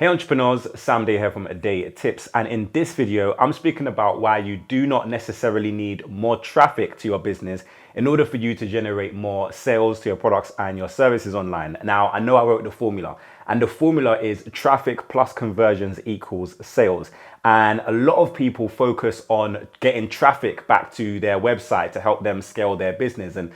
Hey entrepreneurs, Sam Day here from DeyTips, and in this video I'm speaking about why you do not necessarily need more traffic to your business in order for you to generate more sales to your products and your services online. Now, I know I wrote the formula, and the formula is traffic plus conversions equals sales. And a lot of people focus on getting traffic back to their website to help them scale their business and,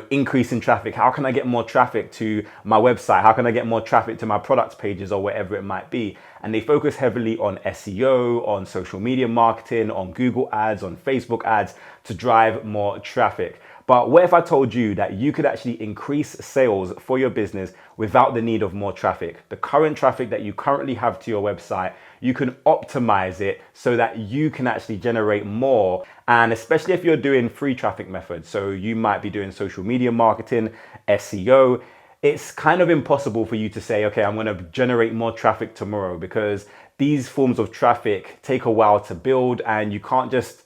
increasing traffic. How can I get more traffic to my website? How can I get more traffic to my product pages or whatever it might be? And they focus heavily on SEO, on social media marketing, on Google ads, on Facebook ads to drive more traffic. But what if I told you that you could actually increase sales for your business without the need of more traffic? The current traffic that you currently have to your website, you can optimize it so that you can actually generate more. And especially if you're doing free traffic methods, so you might be doing social media marketing, SEO, it's kind of impossible for you to say, okay, I'm going to generate more traffic tomorrow, because these forms of traffic take a while to build and you can't just,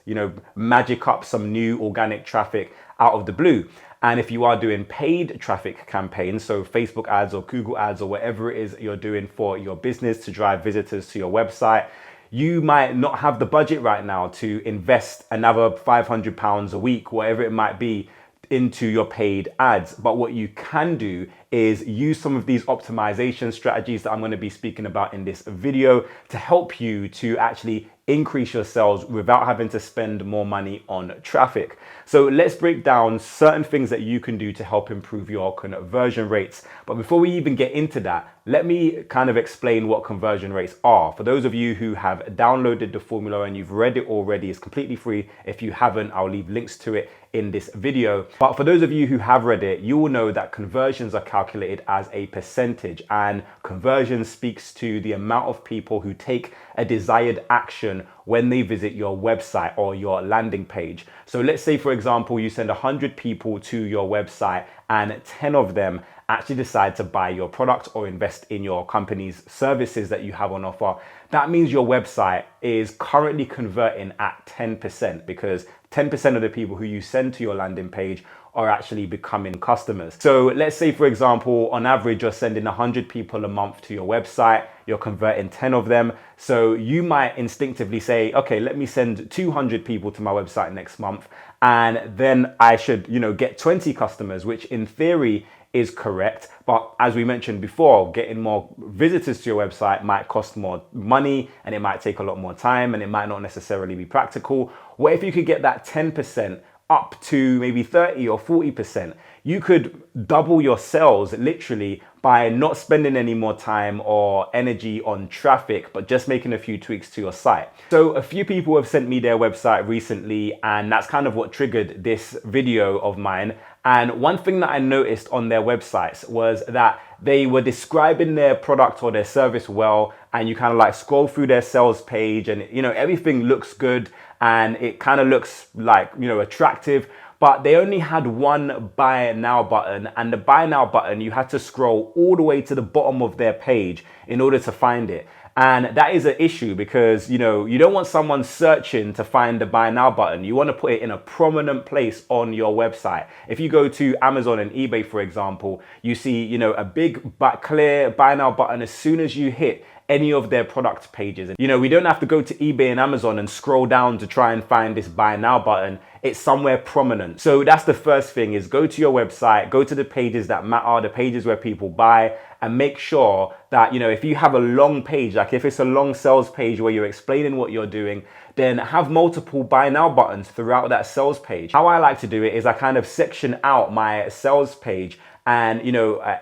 magic up some new organic traffic out of the blue. And if you are doing paid traffic campaigns, so Facebook ads or Google ads or whatever it is you're doing for your business to drive visitors to your website, you might not have the budget right now to invest another £500 a week, whatever it might be, into your paid ads. But what you can do is use some of these optimization strategies that I'm going to be speaking about in this video to help you to actually increase your sales without having to spend more money on traffic. So let's break down certain things that you can do to help improve your conversion rates. But before we even get into that, let me kind of explain what conversion rates are. For those of you who have downloaded the formula and you've read it already, it's completely free. If you haven't, I'll leave links to it in this video. But for those of you who have read it, you will know that conversions are calculated as a percentage, and conversion speaks to the amount of people who take a desired action when they visit your website or your landing page. So let's say, for example, you send 100 people to your website and 10 of them actually decide to buy your product or invest in your company's services that you have on offer. That means your website is currently converting at 10%, because 10% of the people who you send to your landing page are actually becoming customers. So let's say, for example, on average, you're sending 100 people a month to your website, you're converting 10 of them. So you might instinctively say, okay, let me send 200 people to my website next month, and then I should, get 20 customers, which in theory is correct. But as we mentioned before, getting more visitors to your website might cost more money, and it might take a lot more time, and it might not necessarily be practical. What if you could get that 10% up to maybe 30 or 40%? You could double your sales literally by not spending any more time or energy on traffic, but just making a few tweaks to your site. So a few people have sent me their website recently, and that's kind of what triggered this video of mine. And one thing that I noticed on their websites was that they were describing their product or their service well, and you kind of like scroll through their sales page and, everything looks good and it kind of looks like, attractive. But they only had one buy now button, and the buy now button, you had to scroll all the way to the bottom of their page in order to find it. And that is an issue because, you don't want someone searching to find the buy now button. You want to put it in a prominent place on your website. If you go to Amazon and eBay, for example, you see, a big clear buy now button as soon as you hit any of their product pages. And we don't have to go to eBay and Amazon and scroll down to try and find this buy now button. It's somewhere prominent. So that's the first thing, is go to your website, go to the pages that matter, the pages where people buy, and make sure that, if you have a long page, like if it's a long sales page where you're explaining what you're doing, then have multiple buy now buttons throughout that sales page. How I like to do it is I kind of section out my sales page, and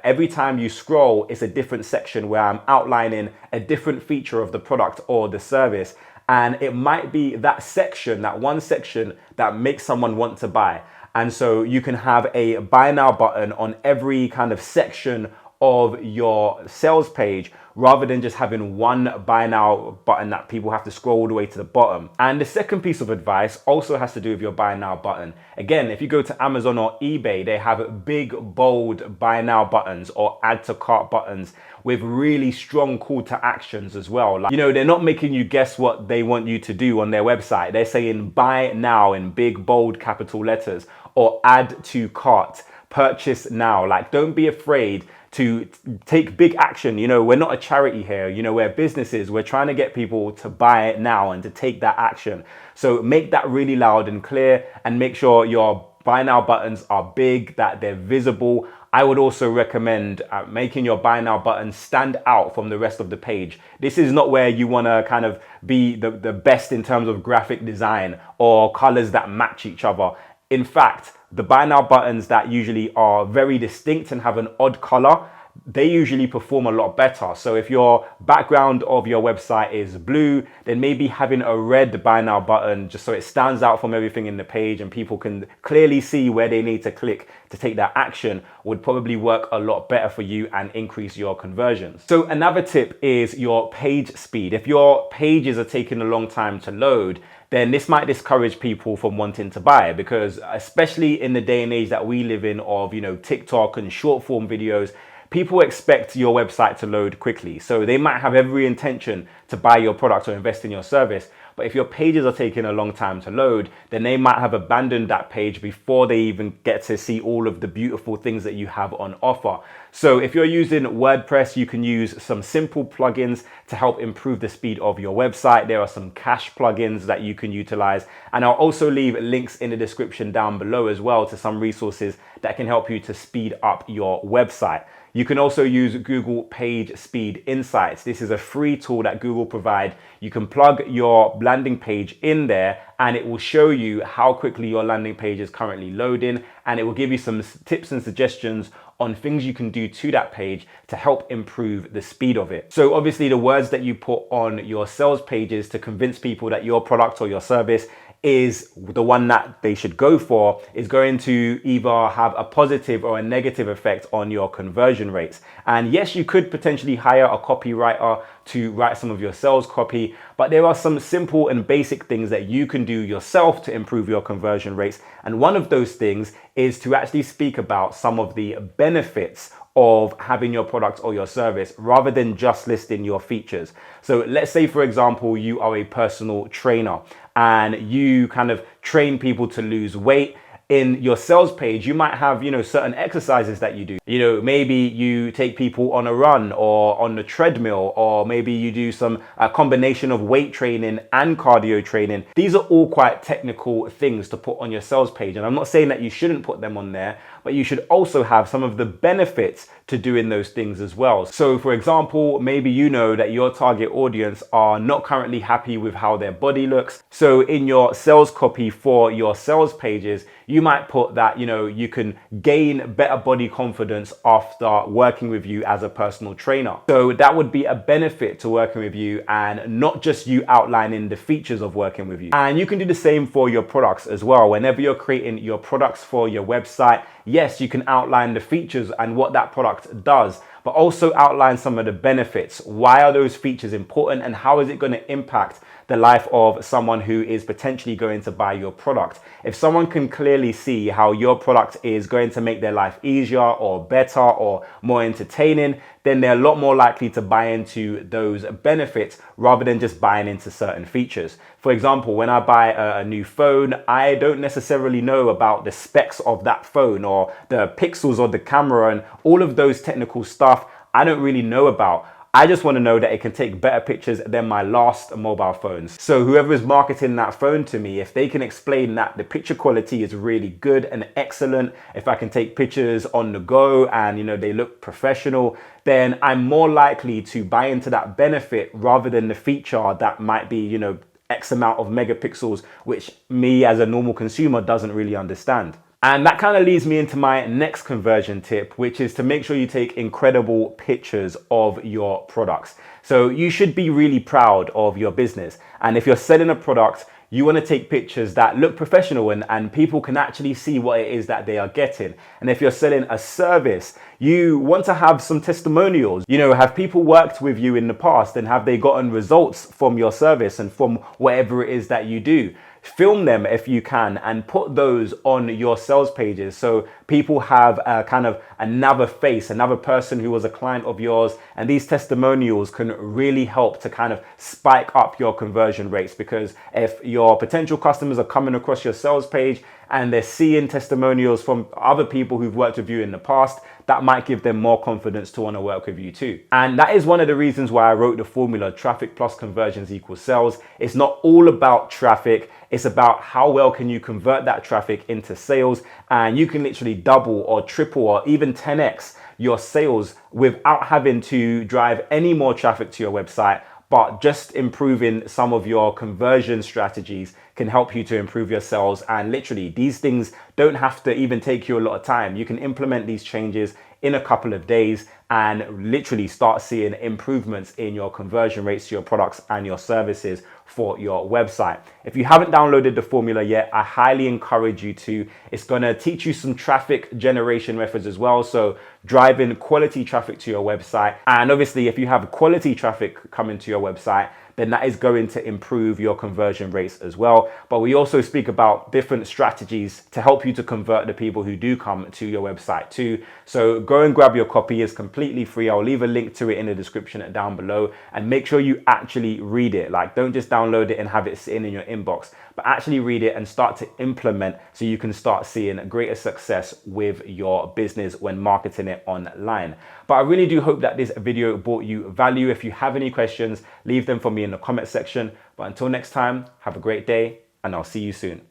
every time you scroll, it's a different section where I'm outlining a different feature of the product or the service. And it might be that section, that one section, that makes someone want to buy. And so you can have a buy now button on every kind of section of your sales page, rather than just having one buy now button that people have to scroll all the way to the bottom. And the second piece of advice also has to do with your buy now button. Again, if you go to Amazon or eBay, they have big, bold buy now buttons or add to cart buttons with really strong call to actions as well. Like, they're not making you guess what they want you to do on their website. They're saying buy now in big, bold capital letters, or add to cart, purchase now. Like, don't be afraid to take big action. You know, we're not a charity here. You know, we're businesses. We're trying to get people to buy it now and to take that action. So make that really loud and clear, and make sure your buy now buttons are big, that they're visible. I would also recommend making your buy now button stand out from the rest of the page. This is not where you want to kind of be the best in terms of graphic design or colors that match each other. In fact, the buy now buttons that usually are very distinct and have an odd color, they usually perform a lot better. So if your background of your website is blue, then maybe having a red buy now button just so it stands out from everything in the page and people can clearly see where they need to click to take that action would probably work a lot better for you and increase your conversions. So another tip is your page speed. If your pages are taking a long time to load, then this might discourage people from wanting to buy, because especially in the day and age that we live in of, you know, TikTok and short form videos, people expect your website to load quickly. So they might have every intention to buy your product or invest in your service. But if your pages are taking a long time to load, then they might have abandoned that page before they even get to see all of the beautiful things that you have on offer. So if you're using WordPress, you can use some simple plugins to help improve the speed of your website. There are some cache plugins that you can utilize. And I'll also leave links in the description down below as well to some resources that can help you to speed up your website. You can also use Google Page Speed Insights. This is a free tool that Google provide. You can plug your landing page in there and it will show you how quickly your landing page is currently loading, and it will give you some tips and suggestions on things you can do to that page to help improve the speed of it. So obviously the words that you put on your sales pages to convince people that your product or your service is the one that they should go for is going to either have a positive or a negative effect on your conversion rates. And yes, you could potentially hire a copywriter to write some of your sales copy, but there are some simple and basic things that you can do yourself to improve your conversion rates. And one of those things is to actually speak about some of the benefits of having your product or your service rather than just listing your features. So let's say, for example, you are a personal trainer and you kind of train people to lose weight. In your sales page, you might have, you know, certain exercises that you do. You know, maybe you take people on a run or on the treadmill, or maybe you do some combination of weight training and cardio training. These are all quite technical things to put on your sales page. And I'm not saying that you shouldn't put them on there, but you should also have some of the benefits to doing those things as well. So for example, maybe you know that your target audience are not currently happy with how their body looks. So in your sales copy for your sales pages, you might put that, you know, you can gain better body confidence after working with you as a personal trainer. So that would be a benefit to working with you, and not just you outlining the features of working with you. And you can do the same for your products as well. Whenever you're creating your products for your website, yes, you can outline the features and what that product does, but also outline some of the benefits. Why are those features important, and how is it going to impact the life of someone who is potentially going to buy your product? If someone can clearly see how your product is going to make their life easier or better or more entertaining, then they're a lot more likely to buy into those benefits rather than just buying into certain features. For example, when I buy a new phone, I don't necessarily know about the specs of that phone or the pixels of the camera and all of those technical stuff I don't really know about. I just want to know that it can take better pictures than my last mobile phones. So whoever is marketing that phone to me, if they can explain that the picture quality is really good and excellent, if I can take pictures on the go and, you know, they look professional, then I'm more likely to buy into that benefit rather than the feature that might be, you know, X amount of megapixels, which me as a normal consumer doesn't really understand. And that kind of leads me into my next conversion tip, which is to make sure you take incredible pictures of your products. So you should be really proud of your business. And if you're selling a product, you want to take pictures that look professional and people can actually see what it is that they are getting. And if you're selling a service, you want to have some testimonials. You know, have people worked with you in the past and have they gotten results from your service and from whatever it is that you do? Film them if you can and put those on your sales pages so people have a kind of another face, another person who was a client of yours, and these testimonials can really help to kind of spike up your conversion rates, because if your potential customers are coming across your sales page and they're seeing testimonials from other people who've worked with you in the past, that might give them more confidence to want to work with you too. And that is one of the reasons why I wrote the formula traffic plus conversions equals sales. It's not all about traffic. It's about how well can you convert that traffic into sales, and you can literally double or triple or even 10x your sales without having to drive any more traffic to your website, but just improving some of your conversion strategies can help you to improve your sales. And literally, these things don't have to even take you a lot of time. You can implement these changes in a couple of days and literally start seeing improvements in your conversion rates to your products and your services for your website. If you haven't downloaded the formula yet, I highly encourage you to. It's going to teach you some traffic generation methods as well. So driving quality traffic to your website. And obviously, if you have quality traffic coming to your website, then that is going to improve your conversion rates as well. But we also speak about different strategies to help you to convert the people who do come to your website too. So go and grab your copy. It's completely free. I'll leave a link to it in the description down below, and make sure you actually read it. Like, don't just download it and have it sitting in your inbox, but actually read it and start to implement so you can start seeing greater success with your business when marketing it online. But I really do hope that this video brought you value. If you have any questions, leave them for me in the comment section. But until next time, have a great day, and I'll see you soon.